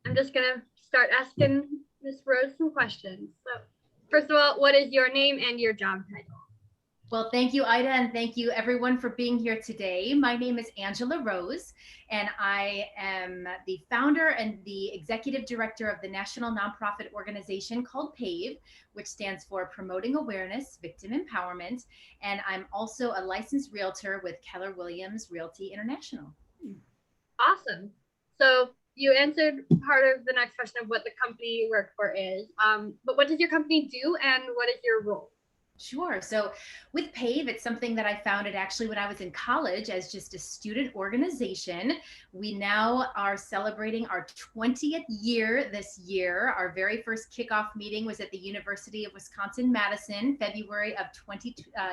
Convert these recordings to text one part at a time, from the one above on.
I'm just gonna start asking Miss Rose some questions. So, first of all, what is your name and your job title? Well, thank you, Ida, and thank you everyone for being here today. My name is Angela Rose, and I am the founder and the executive director of the national nonprofit organization called PAVE, which stands for Promoting Awareness, Victim Empowerment. And I'm also a licensed realtor with Keller Williams Realty International. Awesome. So you answered part of the next question of what the company you work for is. But what does your company do and what is your role? Sure. So with PAVE, it's something that I founded actually when I was in college as just a student organization. We now are celebrating our 20th year this year. Our very first kickoff meeting was at the University of Wisconsin-Madison, February of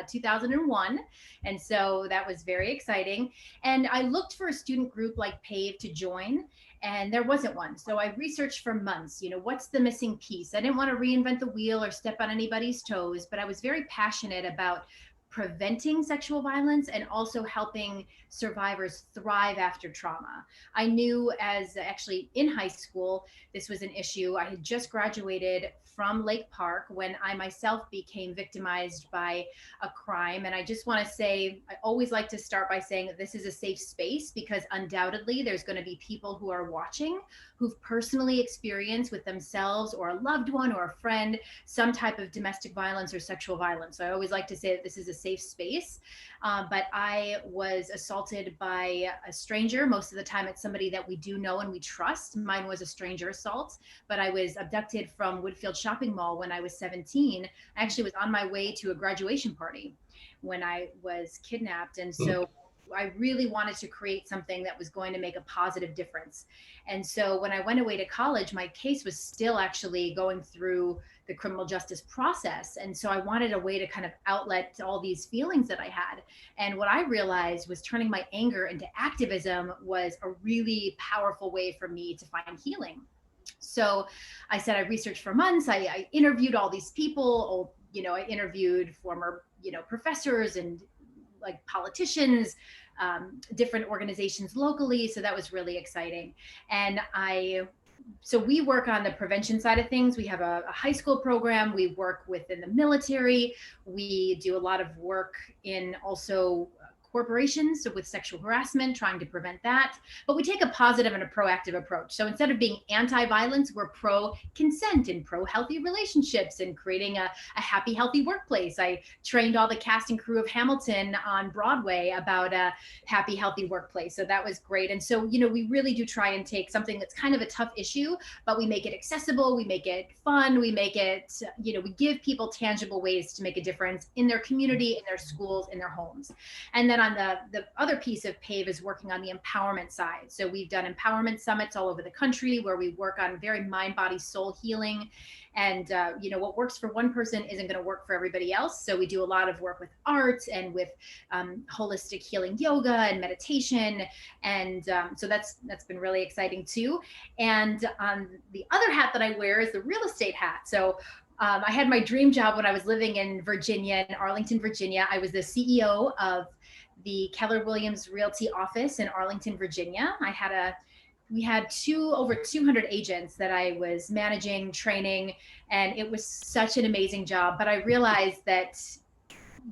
2001. And so that was very exciting. And I looked for a student group like PAVE to join, and there wasn't one. So I researched for months, what's the missing piece? I didn't want to reinvent the wheel or step on anybody's toes, but I was very passionate about preventing sexual violence and also helping survivors thrive after trauma. I knew as actually in high school, this was an issue. I had just graduated from Lake Park when I myself became victimized by a crime. And I just want to say, I always like to start by saying that this is a safe space because undoubtedly there's going to be people who are watching who've personally experienced with themselves or a loved one or a friend some type of domestic violence or sexual violence. So I always like to say that this is a safe space. But I was assaulted by a stranger. Most of the time it's somebody that we do know and we trust. Mine was a stranger assault, but I was abducted from Woodfield Shopping Mall when I was 17. I actually was on my way to a graduation party when I was kidnapped. And so I really wanted to create something that was going to make a positive difference. And so when I went away to college, my case was still actually going through the criminal justice process. And so I wanted a way to kind of outlet all these feelings that I had. And what I realized was turning my anger into activism was a really powerful way for me to find healing. So I said, I researched for months. I interviewed all these people. I interviewed former, professors and like politicians, different organizations locally. So that was really exciting. And so we work on the prevention side of things. We have a high school program. We work within the military. We do a lot of work in also corporations, so with sexual harassment, trying to prevent that. But we take a positive and a proactive approach. So instead of being anti-violence, we're pro-consent and pro-healthy relationships and creating a happy, healthy workplace. I trained all the cast and crew of Hamilton on Broadway about a happy, healthy workplace. So that was great. And so, we really do try and take something that's kind of a tough issue, but we make it accessible, we make it fun, we make it, we give people tangible ways to make a difference in their community, in their schools, in their homes. And then on the other piece of PAVE is working on the empowerment side. So we've done empowerment summits all over the country where we work on very mind, body, soul healing. And, what works for one person isn't going to work for everybody else. So we do a lot of work with art and with holistic healing yoga and meditation. And so that's been really exciting too. And the other hat that I wear is the real estate hat. So I had my dream job when I was living in Virginia, in Arlington, Virginia. I was the CEO of the Keller Williams Realty office in Arlington, Virginia. We had over 200 agents that I was managing, training, and it was such an amazing job. But I realized that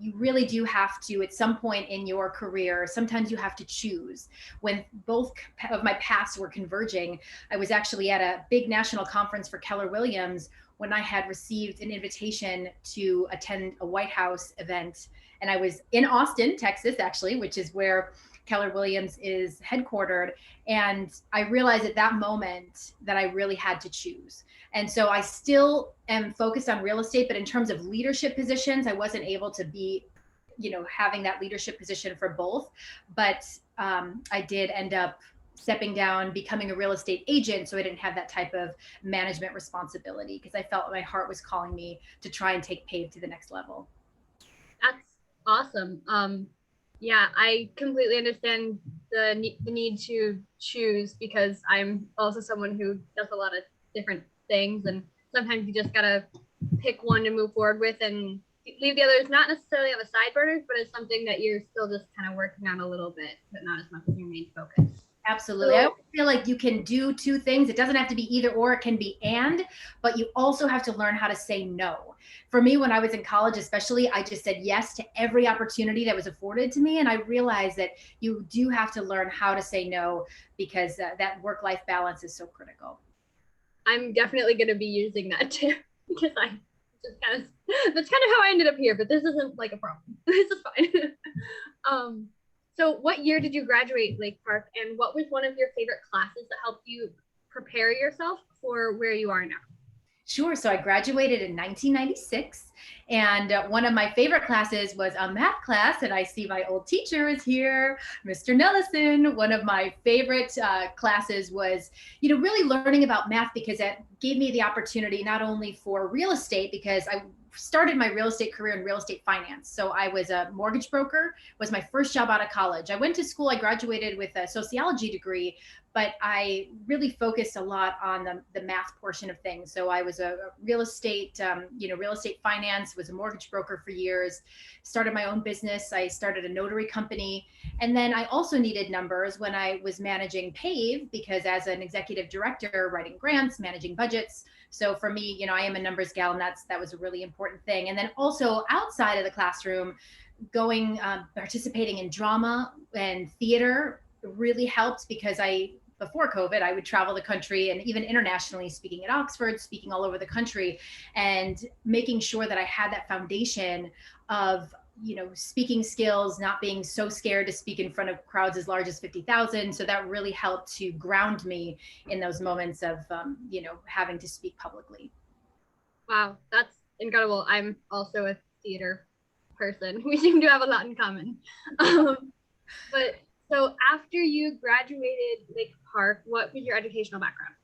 you really do have to, at some point in your career, sometimes you have to choose. When both of my paths were converging, I was actually at a big national conference for Keller Williams when I had received an invitation to attend a White House event. And I was in Austin, Texas, actually, which is where Keller Williams is headquartered. And I realized at that moment that I really had to choose. And so I still am focused on real estate, but in terms of leadership positions, I wasn't able to be, having that leadership position for both. But I did end up stepping down, becoming a real estate agent. So I didn't have that type of management responsibility because I felt my heart was calling me to try and take PAVE to the next level. That's awesome. Yeah, I completely understand the need to choose because I'm also someone who does a lot of different things, and sometimes you just gotta pick one to move forward with and leave the others not necessarily on the side burners, but it's something that you're still just kind of working on a little bit, but not as much as your main focus. Absolutely. I So always feel like you can do two things. It doesn't have to be either or, it can be and, but you also have to learn how to say no. For me, when I was in college, especially, I just said yes to every opportunity that was afforded to me. And I realized that you do have to learn how to say no because that work life balance is so critical. I'm definitely going to be using that too because I just kind of that's kind of how I ended up here. But this isn't like a problem. This is fine. um, so what year did you graduate Lake Park, and what was one of your favorite classes that helped you prepare yourself for where you are now? Sure. So I graduated in 1996, and one of my favorite classes was a math class. And I see my old teacher is here, Mr. Nellison. One of my favorite classes was, really learning about math because it gave me the opportunity not only for real estate, because I started my real estate career in real estate finance. So I was a mortgage broker, was my first job out of college. I went to school, I graduated with a sociology degree, but I really focused a lot on the math portion of things. So I was a real estate, real estate finance, was a mortgage broker for years, started my own business. I started a notary company. And then I also needed numbers when I was managing PAVE, because as an executive director, writing grants, managing budgets. So for me, I am a numbers gal, and that was a really important thing. And then also outside of the classroom, going participating in drama and theater really helped because before COVID, I would travel the country and even internationally, speaking at Oxford, speaking all over the country, and making sure that I had that foundation of speaking skills, not being so scared to speak in front of crowds as large as 50,000. So that really helped to ground me in those moments of having to speak publicly. Wow, that's incredible. I'm also a theater person. We seem to have a lot in common. But so after you graduated Lake Park, what was your educational background?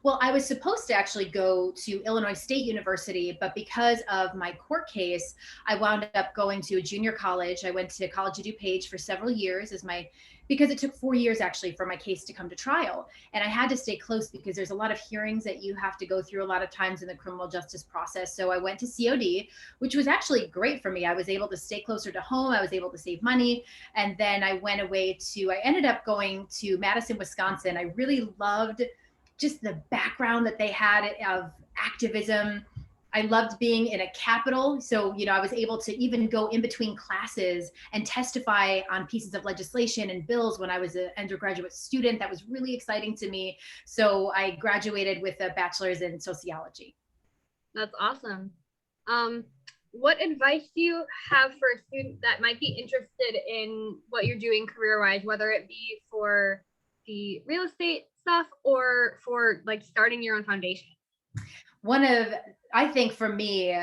Well, I was supposed to actually go to Illinois State University, but because of my court case, I wound up going to a junior college. I went to College of DuPage for several years because it took 4 years actually for my case to come to trial. And I had to stay close because there's a lot of hearings that you have to go through a lot of times in the criminal justice process. So I went to COD, which was actually great for me. I was able to stay closer to home. I was able to save money. And then I ended up going to Madison, Wisconsin. I really loved just the background that they had of activism. I loved being in a capital. So, I was able to even go in between classes and testify on pieces of legislation and bills when I was an undergraduate student. That was really exciting to me. So I graduated with a bachelor's in sociology. That's awesome. Um, what advice do you have for a student that might be interested in what you're doing career-wise, whether it be for the real estate stuff or for like starting your own foundation? I think for me,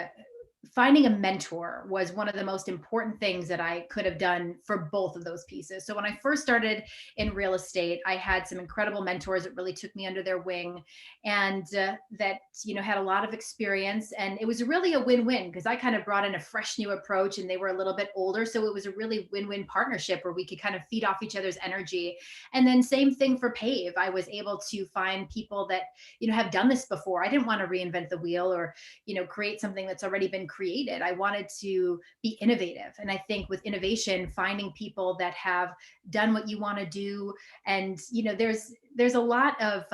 finding a mentor was one of the most important things that I could have done for both of those pieces. So when I first started in real estate, I had some incredible mentors that really took me under their wing, and that had a lot of experience, and it was really a win-win because I kind of brought in a fresh new approach, and they were a little bit older, so it was a really win-win partnership where we could kind of feed off each other's energy. And then same thing for PAVE. I was able to find people that have done this before. I didn't want to reinvent the wheel or create something that's already been created. I wanted to be innovative. And I think with innovation, finding people that have done what you want to do. And, there's a lot of,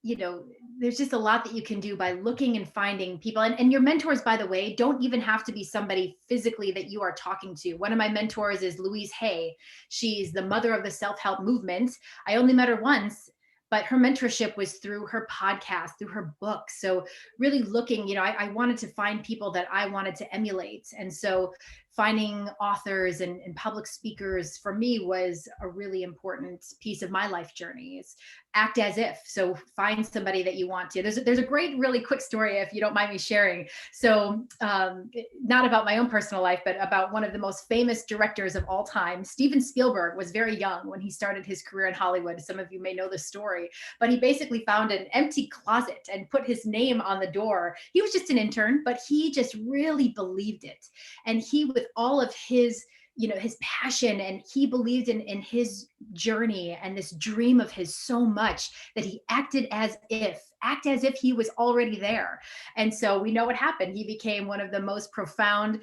there's just a lot that you can do by looking and finding people. And your mentors, by the way, don't even have to be somebody physically that you are talking to. One of my mentors is Louise Hay. She's the mother of the self-help movement. I only met her once, but her mentorship was through her podcast, through her book. So really looking, I wanted to find people that I wanted to emulate. And so finding authors and public speakers for me was a really important piece of my life journey. Is act as if. So find somebody that you want to. There's a great, really quick story, if you don't mind me sharing. So not about my own personal life, but about one of the most famous directors of all time. Steven Spielberg was very young when he started his career in Hollywood. Some of you may know the story, but he basically found an empty closet and put his name on the door. He was just an intern, but he just really believed it. And he, with all of his his passion, and he believed in his journey and this dream of his so much that he act as if he was already there. And so we know what happened. He became one of the most profound,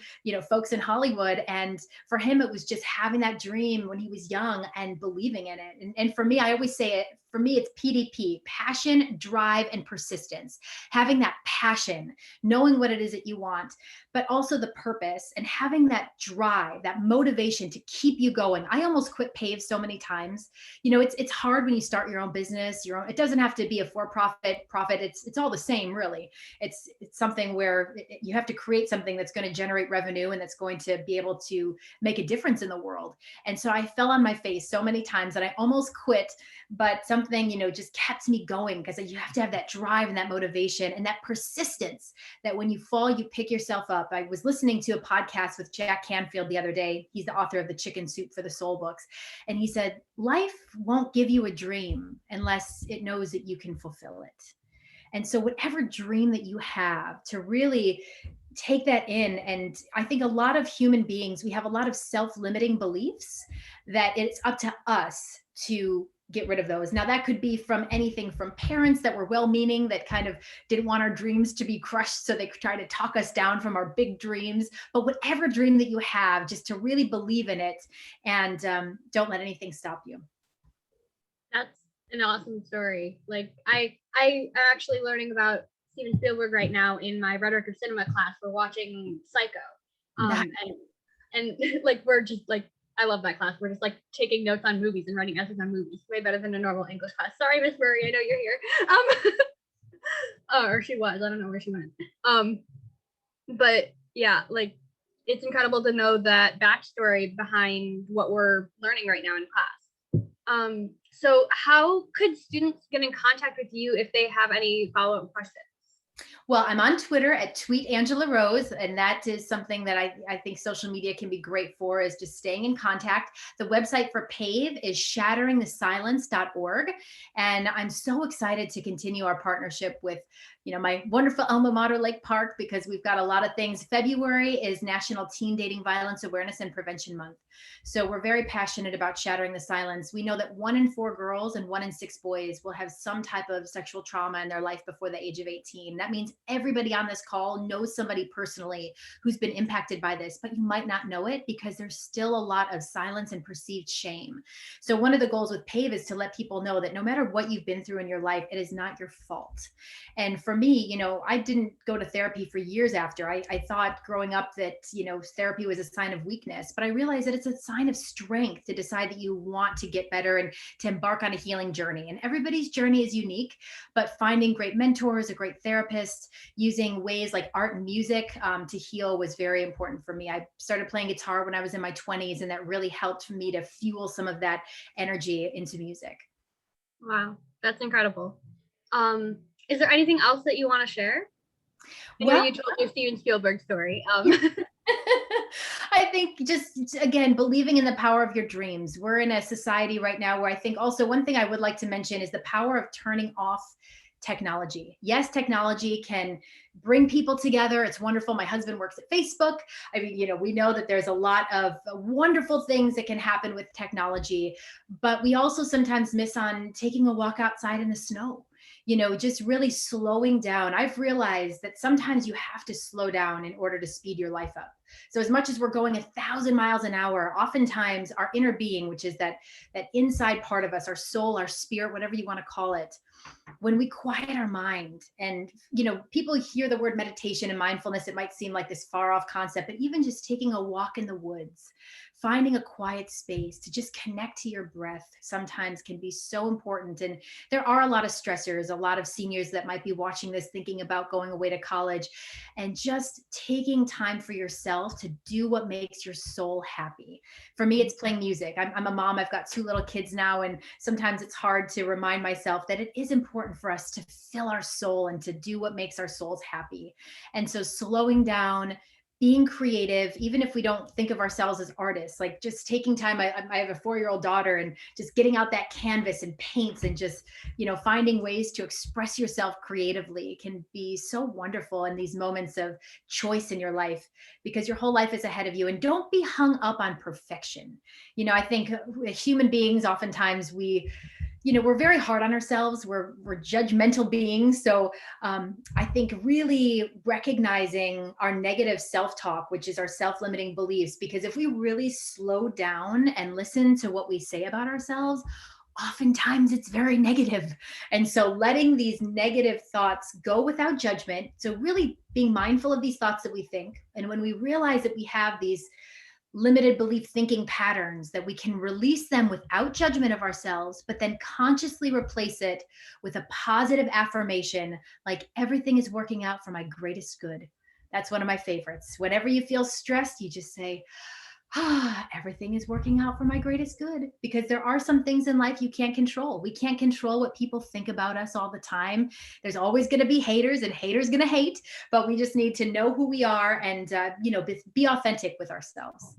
folks in Hollywood. And for him, it was just having that dream when he was young and believing in it. And for me, I always say it, for me, it's PDP: passion, drive, and persistence. Having that passion, knowing what it is that you want, but also the purpose, and having that drive, that motivation to keep you going. I almost quit PAVE so many times. It's hard when you start your own business. It doesn't have to be a profit. It's all the same, really. It's something where you have to create something that's going to generate revenue and that's going to be able to make a difference in the world. And so I fell on my face so many times that I almost quit, but something, just kept me going, because you have to have that drive and that motivation and that persistence, that when you fall, you pick yourself up. I was listening to a podcast with Jack Canfield the other day. He's the author of the Chicken Soup for the Soul books. And he said, life won't give you a dream unless it knows that you can fulfill it. And so whatever dream that you have, to really take that in. And I think a lot of human beings, we have a lot of self-limiting beliefs that it's up to us to get rid of those. Now, that could be from anything from parents that were well-meaning, that kind of didn't want our dreams to be crushed, so they could try to talk us down from our big dreams. But whatever dream that you have, just to really believe in it, and don't let anything stop you. That's an awesome story. Like I am actually learning about Steven Spielberg right now in my rhetoric of cinema class. We're watching Psycho. Nice. And like we're just like, I love that class. We're just like taking notes on movies and writing essays on movies. Way better than a normal English class. Sorry, Miss Murray, I know you're here. Oh, or she was. I don't know where she went. But yeah, like it's incredible to know that backstory behind what we're learning right now in class. So how could students get in contact with you if they have any follow-up questions? Well, I'm on Twitter at Tweet Angela Rose, and that is something that I think social media can be great for, is just staying in contact. The website for PAVE is shatteringthesilence.org. And I'm so excited to continue our partnership with, my wonderful alma mater, Lake Park, because we've got a lot of things. February is National Teen Dating Violence Awareness and Prevention Month. So we're very passionate about shattering the silence. We know that 1 in 4 girls and 1 in 6 boys will have some type of sexual trauma in their life before the age of 18. That means everybody on this call knows somebody personally who's been impacted by this, but you might not know it because there's still a lot of silence and perceived shame. So one of the goals with PAVE is to let people know that no matter what you've been through in your life, it is not your fault. And for me, I didn't go to therapy for years after. I thought growing up that, therapy was a sign of weakness, but I realized that it's a sign of strength to decide that you want to get better and to embark on a healing journey. And everybody's journey is unique, but finding great mentors, a great therapist, using ways like art and music to heal was very important for me. I started playing guitar when I was in my 20s, and that really helped for me to fuel some of that energy into music. Wow, that's incredible. Is there anything else that you want to share? I know Well, you told your Steven Spielberg story. I think just, again, believing in the power of your dreams. We're in a society right now where I think also one thing I would like to mention is the power of turning off technology. Yes, technology can bring people together. It's wonderful. My husband works at Facebook. I mean, we know that there's a lot of wonderful things that can happen with technology, but we also sometimes miss on taking a walk outside in the snow. Just really slowing down. I've realized that sometimes you have to slow down in order to speed your life up. So as much as we're going 1,000 miles an hour, oftentimes our inner being, which is that inside part of us, our soul, our spirit, whatever you want to call it, when we quiet our mind, and people hear the word meditation and mindfulness, it might seem like this far off concept, but even just taking a walk in the woods, finding a quiet space to just connect to your breath sometimes can be so important. And there are a lot of stressors, a lot of seniors that might be watching this thinking about going away to college, and just taking time for yourself to do what makes your soul happy. For me, it's playing music. I'm a mom. I've got 2 little kids now, and sometimes it's hard to remind myself that it is important for us to fill our soul and to do what makes our souls happy. And so slowing down, being creative, even if we don't think of ourselves as artists, like just taking time. I have a 4-year-old daughter, and just getting out that canvas and paints and just, finding ways to express yourself creatively can be so wonderful in these moments of choice in your life, because your whole life is ahead of you. And don't be hung up on perfection. I think human beings, oftentimes we're very hard on ourselves. We're judgmental beings. So I think really recognizing our negative self-talk, which is our self-limiting beliefs, because if we really slow down and listen to what we say about ourselves, oftentimes it's very negative. And so letting these negative thoughts go without judgment. So really being mindful of these thoughts that we think. And when we realize that we have these limited belief thinking patterns, that we can release them without judgment of ourselves, but then consciously replace it with a positive affirmation, like everything is working out for my greatest good. That's one of my favorites. Whenever you feel stressed, you just say, everything is working out for my greatest good, because there are some things in life you can't control. We can't control what people think about us all the time. There's always going to be haters, and haters going to hate, but we just need to know who we are and, be authentic with ourselves.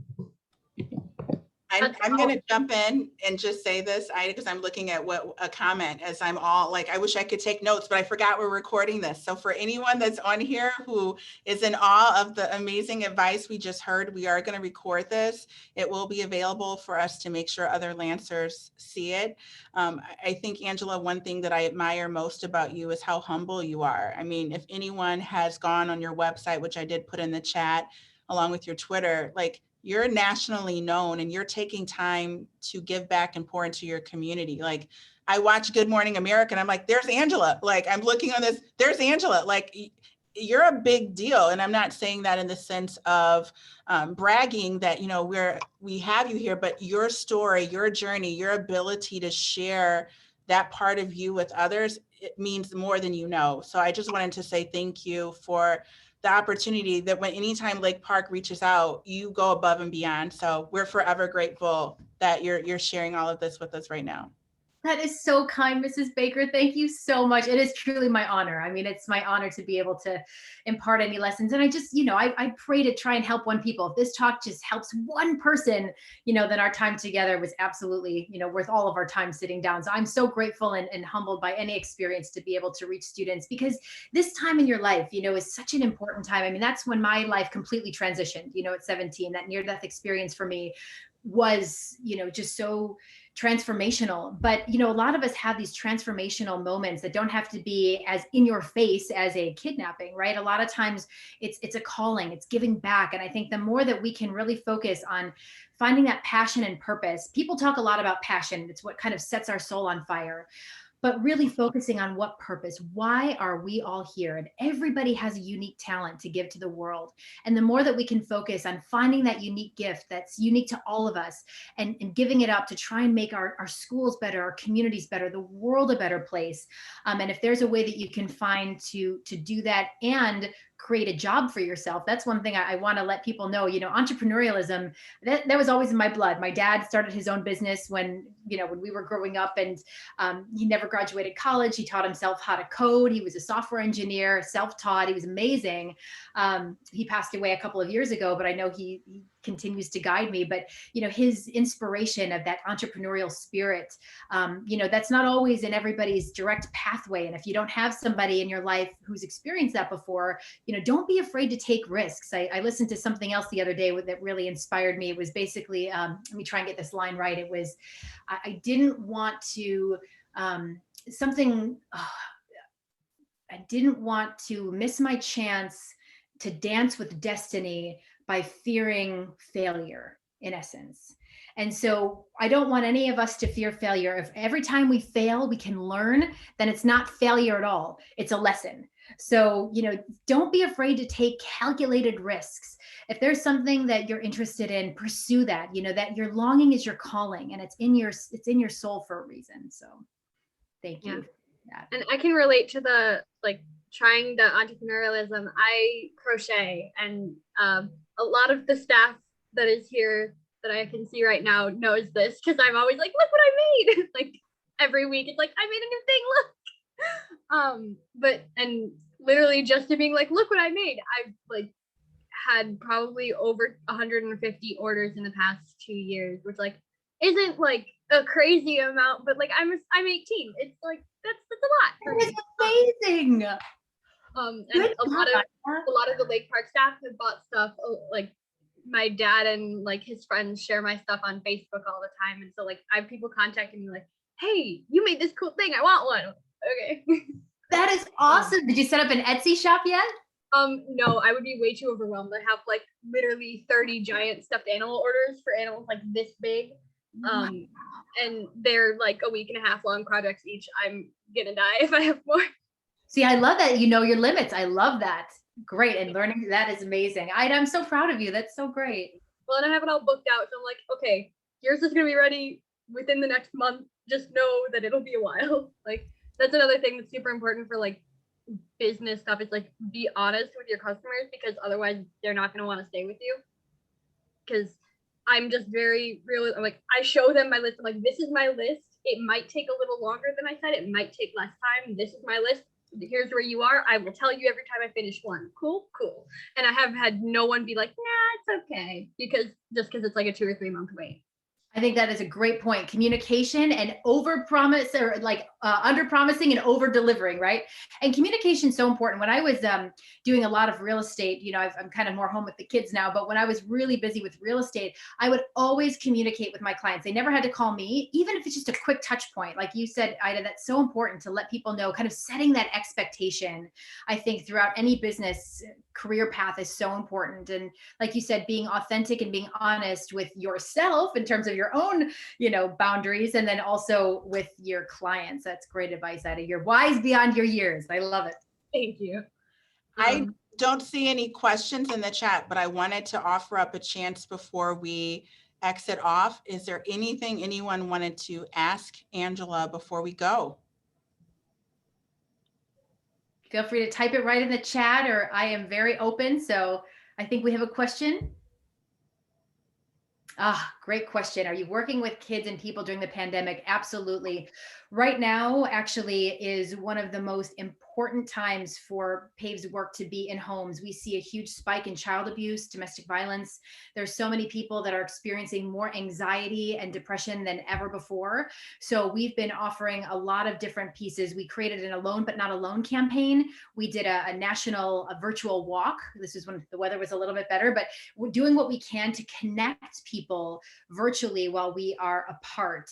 I'm going to jump in and just say this, because I'm looking at what a comment, as I'm all like, I wish I could take notes, but I forgot we're recording this. So for anyone that's on here who is in awe of the amazing advice we just heard, we are going to record this. It will be available for us to make sure other Lancers see it. I think, Angela, one thing that I admire most about you is how humble you are. I mean, if anyone has gone on your website, which I did put in the chat, along with your Twitter, like, you're nationally known and you're taking time to give back and pour into your community. Like, I watch Good Morning America and I'm like, there's Angela. Like, I'm looking on this, there's Angela. Like, you're a big deal. And I'm not saying that in the sense of bragging that, we have you here, but your story, your journey, your ability to share that part of you with others, it means more than you know. So I just wanted to say thank you for the opportunity that when anytime Lake Park reaches out, you go above and beyond. So we're forever grateful that you're sharing all of this with us right now. That is so kind, Mrs. Baker. Thank you so much. It is truly my honor. I mean, it's my honor to be able to impart any lessons. And I just, I pray to try and help one people. If this talk just helps one person, then our time together was absolutely, worth all of our time sitting down. So I'm so grateful and humbled by any experience to be able to reach students, because this time in your life, is such an important time. I mean, that's when my life completely transitioned, at 17. That near-death experience for me was, just so transformational. But a lot of us have these transformational moments that don't have to be as in your face as a kidnapping, right? A lot of times it's a calling, it's giving back. And I think the more that we can really focus on finding that passion and purpose. People talk a lot about passion. It's what kind of sets our soul on fire. But really focusing on what purpose, why are we all here? And everybody has a unique talent to give to the world. And the more that we can focus on finding that unique gift that's unique to all of us, and giving it up to try and make our schools better, our communities better, the world a better place. And if there's a way that you can find to do that and create a job for yourself, that's one thing I want to let people know. Entrepreneurialism, that was always in my blood. My dad started his own business when we were growing up, and he never graduated college. He taught himself how to code. He was a software engineer, self-taught. He was amazing. He passed away a couple of years ago, but I know he continues to guide me. But his inspiration of that entrepreneurial spirit, that's not always in everybody's direct pathway. And if you don't have somebody in your life who's experienced that before, don't be afraid to take risks. I listened to something else the other day that really inspired me. It was basically, let me try and get this line right. It was, I didn't want to I didn't want to miss my chance to dance with destiny by fearing failure, in essence. And so I don't want any of us to fear failure. If every time we fail, we can learn, then it's not failure at all. It's a lesson. So, don't be afraid to take calculated risks. If there's something that you're interested in, pursue that. That your longing is your calling, and it's in your soul for a reason. So thank you. Yeah. And I can relate to the trying the entrepreneurialism. I crochet, and a lot of the staff that is here that I can see right now knows this, because I'm always like, look what I made. Like every week it's like, I made a new thing, look. But and literally just to being like, look what I made, I've had probably over 150 orders in the past 2 years, which like isn't like a crazy amount, but like I'm 18. It's like that's a lot for That me. is amazing. And Good a lot of the Lake Park staff have bought stuff. Like my dad and like his friends share my stuff on Facebook all the time, and so like I have people contacting me like, "Hey, you made this cool thing. I want one." Okay. That is awesome. Did you set up an Etsy shop yet? No, I would be way too overwhelmed. I have like literally 30 giant stuffed animal orders for animals like this big. And they're like a week and a half long projects each. I'm gonna die if I have more. See, I love that you know your limits. I love that. Great. And learning that is amazing. I'm so proud of you. That's so great. Well, and I have it all booked out. So I'm like, okay, yours is gonna be ready within the next month. Just know that it'll be a while. Like that's another thing that's super important for like business stuff. It's like be honest with your customers, because otherwise they're not gonna want to stay with you. Because I'm just very real. I'm like, I show them my list. I'm like, this is my list. It might take a little longer than I said. It might take less time. This is my list. Here's where you are. I will tell you every time I finish one. Cool. And I have had no one be like, nah, it's okay. Because it's like a 2 or 3 month wait. I think that is a great point. Communication and over promise, or like under promising and over delivering, right? And communication is so important. When I was doing a lot of real estate, you know, I'm kind of more home with the kids now, but when I was really busy with real estate, I would always communicate with my clients. They never had to call me, even if it's just a quick touch point. Like you said, Ida, that's so important to let people know, kind of setting that expectation. I think throughout any business career path is so important. And like you said, being authentic and being honest with yourself in terms of your own, you know, boundaries, and then also with your clients. That's great advice, Ida. You're wise beyond your years. I love it. Thank you. I don't see any questions in the chat, but I wanted to offer up a chance before we exit off. Is there anything anyone wanted to ask Angela before we go? Feel free to type it right in the chat, or I am very open. So I think we have a question. Great question. Are you working with kids and people during the pandemic? Absolutely. Right now, actually, is one of the most important times for PAVE's work to be in homes. We see a huge spike in child abuse, domestic violence. There's so many people that are experiencing more anxiety and depression than ever before. So we've been offering a lot of different pieces. We created an Alone But Not Alone campaign. We did a virtual walk. This is when the weather was a little bit better, but we're doing what we can to connect people virtually while we are apart.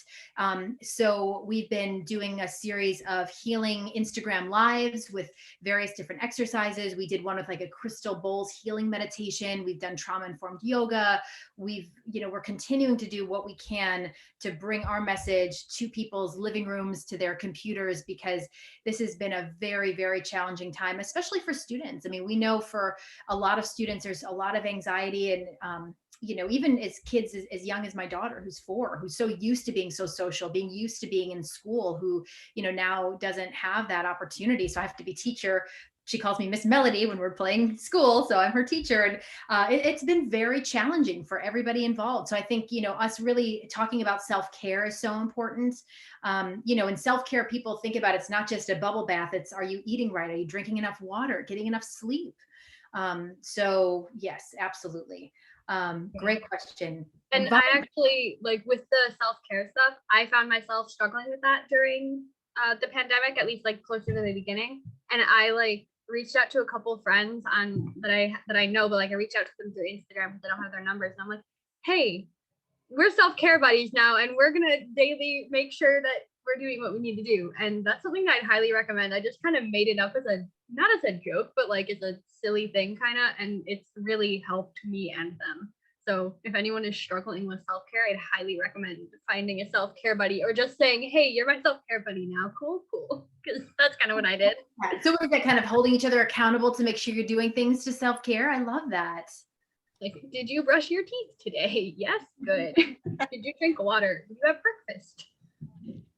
So we've been doing a series of healing Instagram lives with various different exercises. We did one with like a crystal bowls healing meditation. We've done trauma-informed yoga. We're continuing to do what we can to bring our message to people's living rooms, to their computers, because this has been a very, very challenging time, especially for students. I mean, we know for a lot of students, there's a lot of anxiety, and even as kids as young as my daughter, who's 4, who's so used to being so social, being used to being in school, who, now doesn't have that opportunity. So I have to be teacher. She calls me Miss Melody when we're playing school. So I'm her teacher. And it's been very challenging for everybody involved. So I think, us really talking about self-care is so important. In self-care, people think about it's not just a bubble bath. It's, are you eating right? Are you drinking enough water, getting enough sleep? So yes, absolutely. Great question. And I actually, like with the self-care stuff, I found myself struggling with that during the pandemic, at least like closer to the beginning. And I like reached out to a couple of friends that I know, but like I reached out to them through Instagram because I don't have their numbers. And I'm like, hey, we're self-care buddies now, and we're gonna daily make sure that we're doing what we need to do. And that's something I'd highly recommend. I just kind of made it up as not as a joke, but like it's a silly thing kind of, and it's really helped me and them. So if anyone is struggling with self-care, I'd highly recommend finding a self-care buddy, or just saying, hey, you're my self-care buddy now. Cool. Because that's kind of what I did. So is that kind of holding each other accountable to make sure you're doing things to self-care? I love that. Like, did you brush your teeth today? Yes, good. Did you drink water? Did you have breakfast?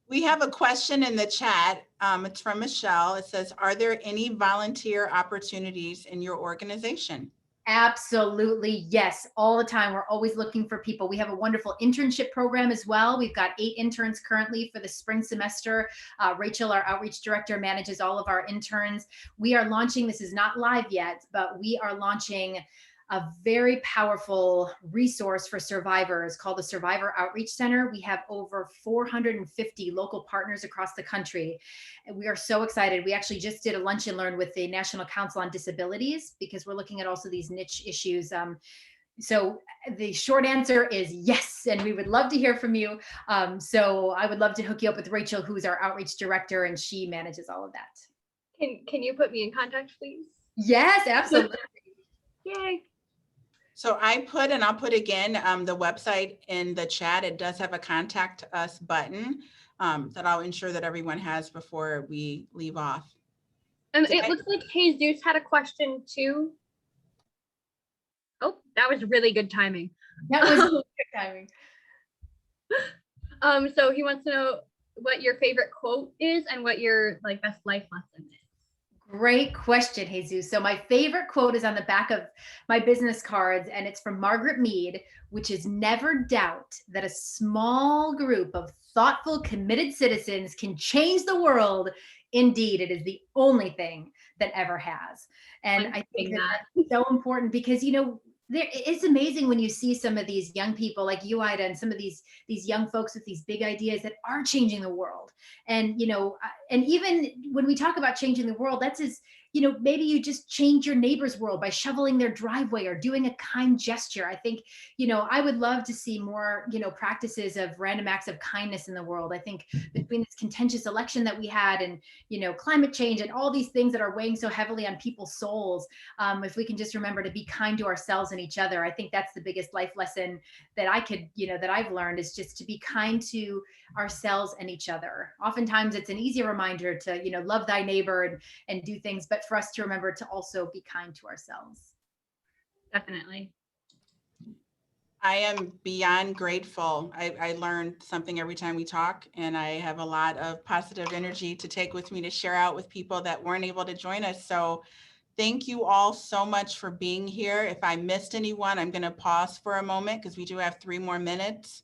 We have a question in the chat. It's from Michelle. It says, are there any volunteer opportunities in your organization? Absolutely. Yes. All the time. We're always looking for people. We have a wonderful internship program as well. We've got 8 interns currently for the spring semester. Rachel, our outreach director, manages all of our interns. We are launching, this is not live yet, but we are launching a very powerful resource for survivors called the Survivor Outreach Center. We have over 450 local partners across the country. And we are so excited. We actually just did a lunch and learn with the National Council on Disabilities because we're looking at also these niche issues. So the short answer is yes, and we would love to hear from you. So I would love to hook you up with Rachel, who's our outreach director, and she manages all of that. Can you put me in contact, please? Yes, absolutely. Yay. So I put, and I'll put again, the website in the chat. It does have a contact us button that I'll ensure that everyone has before we leave off. It looks like Jesus had a question too. Oh, that was really good timing. That was good timing. So he wants to know what your favorite quote is and what your like best life lesson is. Great question, Jesus. So my favorite quote is on the back of my business cards, and it's from Margaret Mead, which is never doubt that a small group of thoughtful, committed citizens can change the world. Indeed, it is the only thing that ever has. And I think that's so important because, you know, it's amazing when you see some of these young people like you, Ida, and some of these young folks with these big ideas that are changing the world. And, you know, and even when we talk about changing the world, that's as, you know, maybe you just change your neighbor's world by shoveling their driveway or doing a kind gesture. I think, you know, I would love to see more, you know, practices of random acts of kindness in the world. I think between this contentious election that we had and, you know, climate change and all these things that are weighing so heavily on people's souls, if we can just remember to be kind to ourselves and each other, I think that's the biggest life lesson that I could, you know, that I've learned is just to be kind to ourselves and each other. Oftentimes it's an easy reminder to, you know, love thy neighbor and do things, but for us to remember to also be kind to ourselves. Definitely. I am beyond grateful. I learned something every time we talk, and I have a lot of positive energy to take with me to share out with people that weren't able to join us. So thank you all so much for being here. If I missed anyone, I'm going to pause for a moment because we do have 3 more minutes.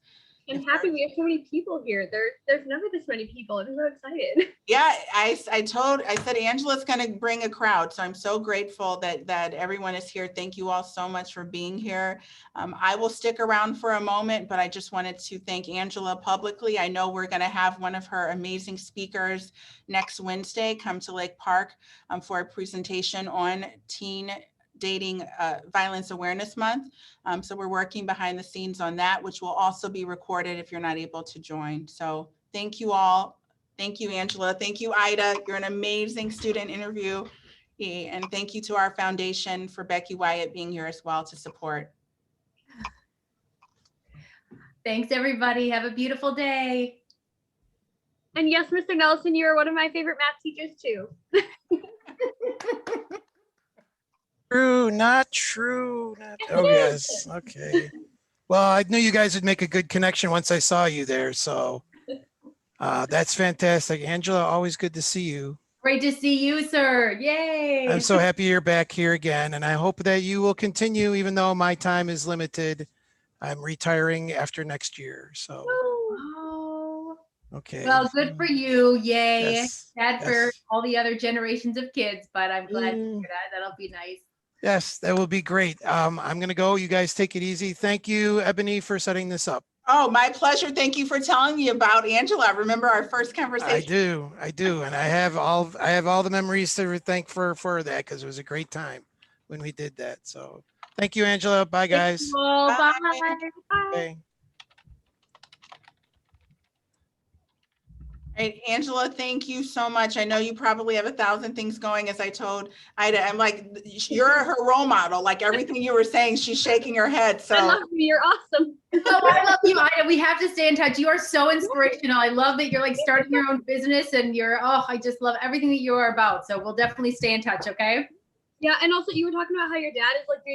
I'm happy we have so many people here. There's never this many people. I'm so excited. Yeah, I said Angela's going to bring a crowd. So I'm so grateful that everyone is here. Thank you all so much for being here. I will stick around for a moment, but I just wanted to thank Angela publicly. I know we're going to have one of her amazing speakers next Wednesday come to Lake Park for a presentation on teen dating violence awareness month. So we're working behind the scenes on that, which will also be recorded if you're not able to join. So thank you all. Thank you, Angela. Thank you, Ida. You're an amazing student interview. And thank you to our foundation for Becky Wyatt being here as well to support. Thanks, everybody. Have a beautiful day. And yes, Mr. Nelson, you are one of my favorite math teachers too. True, not true. Oh, yes. Okay. Well, I knew you guys would make a good connection once I saw you there. So that's fantastic. Angela, always good to see you. Great to see you, sir. Yay. I'm so happy you're back here again. And I hope that you will continue, even though my time is limited. I'm retiring after next year. So, okay. Well, good for you. Yay. Yes. Sad for all the other generations of kids, but I'm glad to hear that. That'll be nice. Yes, that will be great. I'm going to go. You guys take it easy. Thank you, Ebony, for setting this up. Oh, my pleasure. Thank you for telling me about Angela. Remember our first conversation? I do. And I have all the memories to thank for that because it was a great time when we did that. So thank you, Angela. Bye, guys. Bye. Bye. Right, Angela, thank you so much. I know you probably have 1,000 things going. As I told Ida, I'm like, you're her role model. Like everything you were saying, she's shaking her head. So I love you. You're awesome. Oh, I love you, Ida. We have to stay in touch. You are so inspirational. I love that you're like starting your own business and I just love everything that you are about. So we'll definitely stay in touch. Okay. Yeah. And also you were talking about how your dad is like